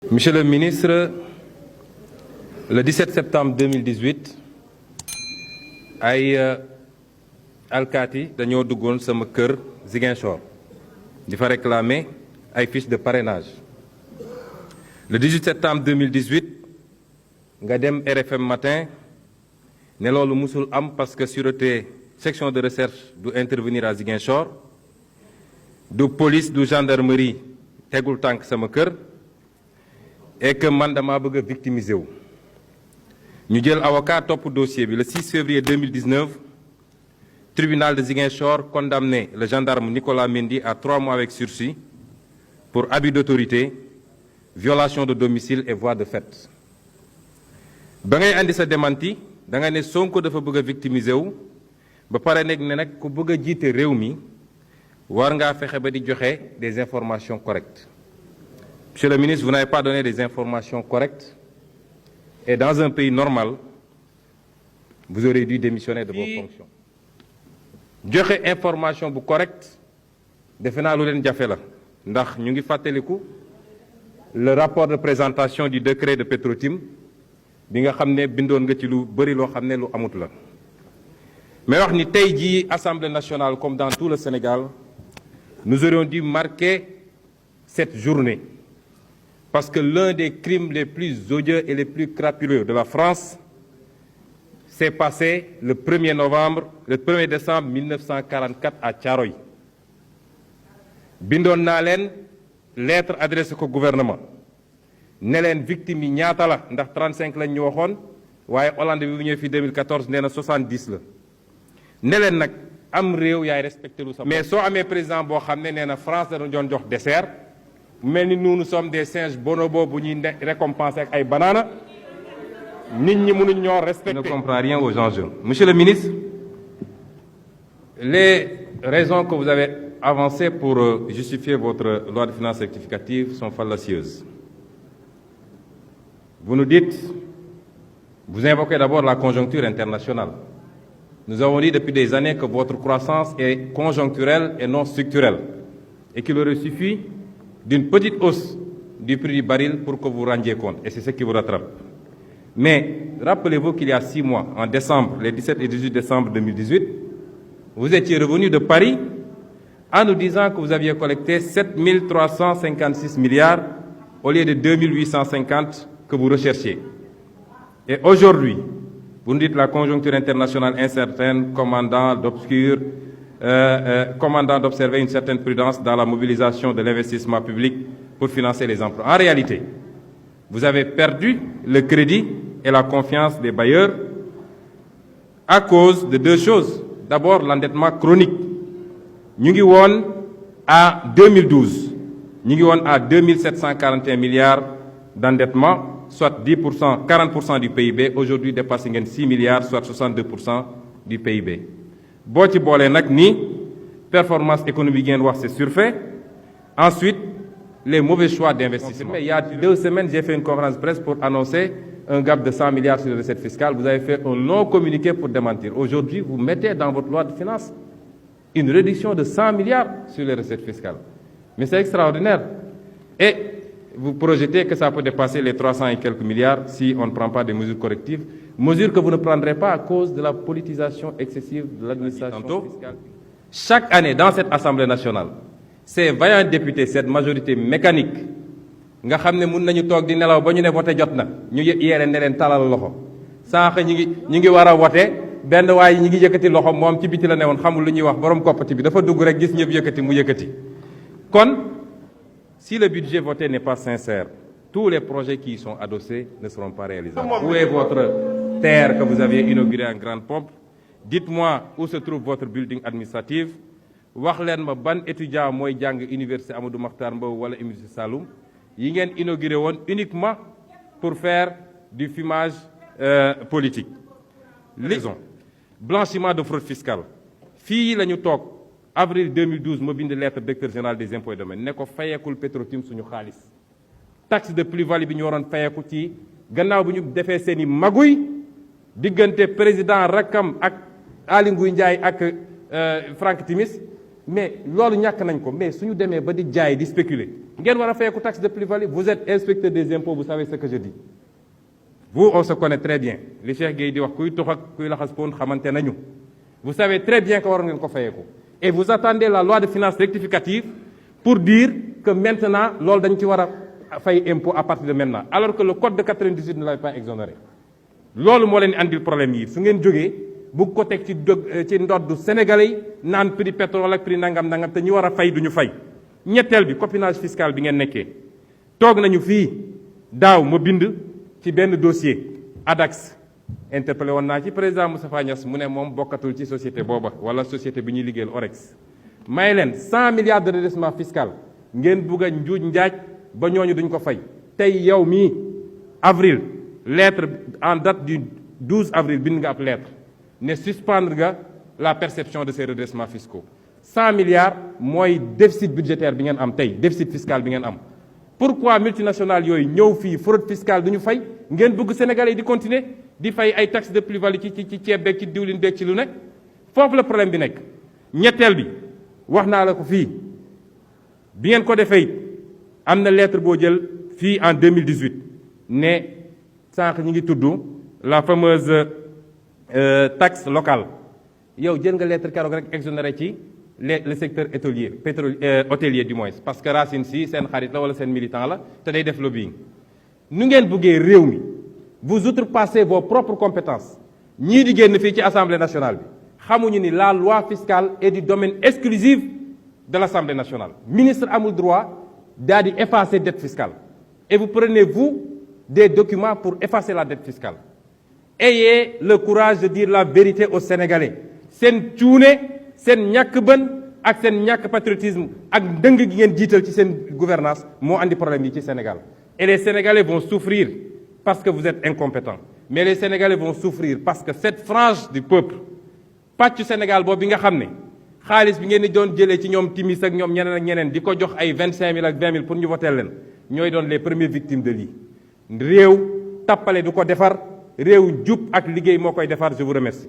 Monsieur le ministre, le 17 septembre 2018 ay alkaati dañoo duggoon sama kër Ziguinchor di fa réclamer ay fiches de parrainage. Le 18 septembre 2018 nga dem RFM matin ne loolu musul am parce que sûreté section de recherche du intervenir à Ziguinchor, du police du gendarmerie tegul tànk sama kër. Et que man dama bëgg a victimiser wu ñu jël avocat topp dossier bi le 6 février 2019 tribunal de Ziguinchor condamné le gendarme Nicolas Mendy à 3 mois avec sursis pour abus d'autorité, violation de domicile et voie de fait. Ba ngay andi sa démenti da nga ne Sonko dafa bëgg a victimiser wu ba pare nekk ne nag ku bëgg a jiite réew mi war ngaa fexe ba di joxe des informations correctes. Monsieur le ministre, vous n'avez pas donné des informations correctes et dans un pays normal, vous aurez dû démissionner de vos fonctions. Joxe information bu correcte defe naa lu leen jafe la ndax ñu ngi fàttaliku le rapport de présentation du décret de Petro-Tim bi nga xam ne bindoon nga ci lu bëri loo xam ne lu amut la. Mais wax ni tey jii Assemblée nationale comme dans tout le Sénégal, nous aurions dû marquer cette journée. Parce que l'un des crimes les plus odieux et les plus crapuleux de la France s'est passé le 1er décembre 1944 à Thiaroye. Bindoon naa leen lettre adressée au gouvernement ne leen victime yi ñaata la ndax 35 lañ ñu waxoon waaye Hollande bi bu ñëwee fi 2014 nee na 70 la ne leen nag am réew yaay respecté lu sa mais soo amee président boo xam ne nee na France dana doon jox dessert. Mais nous sommes des singes bonobos bu ñuy récompenser ak ay banaana nit ñi mënuñ ñoo respecter. Je ne comprends rien aux enjeux. Monsieur le ministre, les raisons que vous avez avancées pour justifier votre loi de finances rectificative sont fallacieuses. Vous nous dites, vous invoquez d'abord la conjoncture internationale. Nous avons dit depuis des années que votre croissance est conjoncturelle et non structurelle et qu'il aurait suffi d'une petite hausse du prix du baril pour que vous rendiez compte. Et c'est ce qui vous rattrape. Mais rappelez-vous qu'il y a 6 mois, en décembre, les 17 et 18 décembre 2018, vous étiez revenu de Paris en nous disant que vous aviez collecté 7 356 milliards au lieu de 2 850 que vous recherchiez. Et aujourd'hui, vous nous dites la conjoncture internationale incertaine, commandant d'observer une certaine prudence dans la mobilisation de l'investissement public pour financer les emplois. En réalité, vous avez perdu le crédit et la confiance des bailleurs à cause de 2 choses. D'abord, l'endettement chronique. Ñu ngi woon à 2012, ñu ngi woon à 2741 milliards d'endettement, soit 10%, 40% du PIB. Aujourd'hui, dépassé ngeen 6 milliards, soit 62% du PIB. boo ci boolee nag ni performance économique ngeen wax c'est surfait. Ensuite, les mauvais choix d'investissement. Il y a 2 semaines, j'ai fait une conférence de presse pour annoncer un gap de 100 milliards sur les recettes fiscales. Vous avez fait un long communiqué pour démentir. Aujourd'hui, vous mettez dans votre loi de finances une réduction de 100 milliards sur les recettes fiscales. Mais c'est extraordinaire. Et vous projetez que ça peut dépasser les 300 et quelques milliards si on ne prend pas des mesures correctives. Mesures que vous ne prendrez pas à cause de la politisation excessive de l'administration fiscale. Chaque année, dans cette Assemblée nationale, ces vaillants députés, cette majorité mécanique, nga xam ne mun nañu toog di nelaw ba ñu ne voté jot na ñu yeere ne leen talal loxo sànq ñi ngi war a voté benn waaye ñi ngi yëkkati loxo moom ci biti la ne woon xamul lu ñuy wax borom koppati bi dafa dugg rek gis ñëpp yëkkati mu yëkkati. Kon si le budget voté n'est pas sincère, tous les projets qui y sont adossés ne seront pas réalisables. Où est votre terre que vous aviez inaugurée en grande pompe? Dites-moi où se trouve votre building administratif. Wax leen ma ban étudiant mooy jàng université Amadou Mahtar Mbow wala université Saloum yi ngeen inauguré woon uniquement pour faire du fumage politique. Raison. Blanchiment de fraude fiscale. Fii la ñu toog avril 2012 ma bind lettre directeur général des impôts et domaines ne ko fayeekul Petro-Tim suñu xaalis. Taxe de plus-value bi ñu waroon fayeeku ci gannaaw bi ñu defee seen i maguy diggante président rakkam ak Aly Ngouille Ndiaye ak Franck Timis mais loolu ñàkk nañ ko mais suñu demee ba di jaay di spéculer ngeen war a fayeeku taxe de plus-value. Vous êtes inspecteur des impôts, vous savez ce que je dis. Vous, on se connaît très bien. Li Cheikh Gueye di wax kuy tux ak kuy laxas pon xamante nañu. Vous savez très bien que war ngeen ko fayeeku. Et vous attendez la loi de finances rectificative pour dire que maintenant loolu dañ ci war a fay impôt à partir de maintenant, alors que le code de 98 ne l'avait pas exonéré. Loolu moo leen andil problème yi su ngeen jógee bugg ko teg ci ndoddu sénégalais yi naan prix pétrole ak prix nangam nangam te ñi war a fay du ñu fay. ñetteel bi copinage fiscal bi ngeen nekkee toog nañu fii daaw ma bind ci benn dossier ADAX interpellé woon naa ci président Moustapha Niasse mu ne moom bokkatul ci société booba wala société bi ñuy liggéeyal Orex. may leen 100 milliards de redressement fiscal ngeen bugg a njuuj njaaj ba ñooñu duñ ko fay. tey yow mii avril lettre en date du 12 avril bind nga ab lettre ne suspendre nga la perception de ces redressements fiscaux. 100 milliards mooy déficit budgétaire bi ngeen am tey déficit fiscal bi ngeen am. Pourquoi multinationales yooyu ñëw fii fraude fiscale du ñu fay ngeen bëgg sénégalais di continuer di fay ay taxes de plus-value ci ceeb beeg ci diwlin beeg ci lu nekk foofu la problème bi nekk. ñetteel bi wax naa la ko fii bi ngeen ko defee am na lettre boo jël fii en 2018 ne sànq ñi ngi tudd la fameuse taxe locale yow jël nga lettre keroog rek exonéré ci le secteur hôtelier du moins parce que Racine Sy seen xarit la wala seen militant la te day def lobbying. nu ngeen buggee réew mi vous outrepassez vos propres compétences ñii di génn fii ci assemblée nationale bi xamuñu ni la loi fiscale est du domaine exclusif de l'assemblée nationale. Ministre amul droit daal di effacer dette fiscale et vous prenez vous des documents pour effacer la dette fiscale. Ayez le courage de dire la vérité aux Sénégalais. seen cuune seen ñàkk bën ak seen ñàkk patriotisme ak ndëng gi ngeen jiital ci seen gouvernance moo andi problème yi ci Sénégal. Et les Sénégalais vont souffrir parce que vous êtes incompétents. Mais les Sénégalais vont souffrir parce que cette frange du peuple pàccu Sénégal boobu bi nga xam ne xaalis bi ngeen di doon jëlee ci ñoom timis ak ñoom ñeneen ak ñeneen di ko jox ay 25 000 ak 20 000 pour ñu voter leen ñooy doon les premières victimes de lii. réew tappale du ko defar réew jub ak liggéey moo koy defar. Je vous remercie.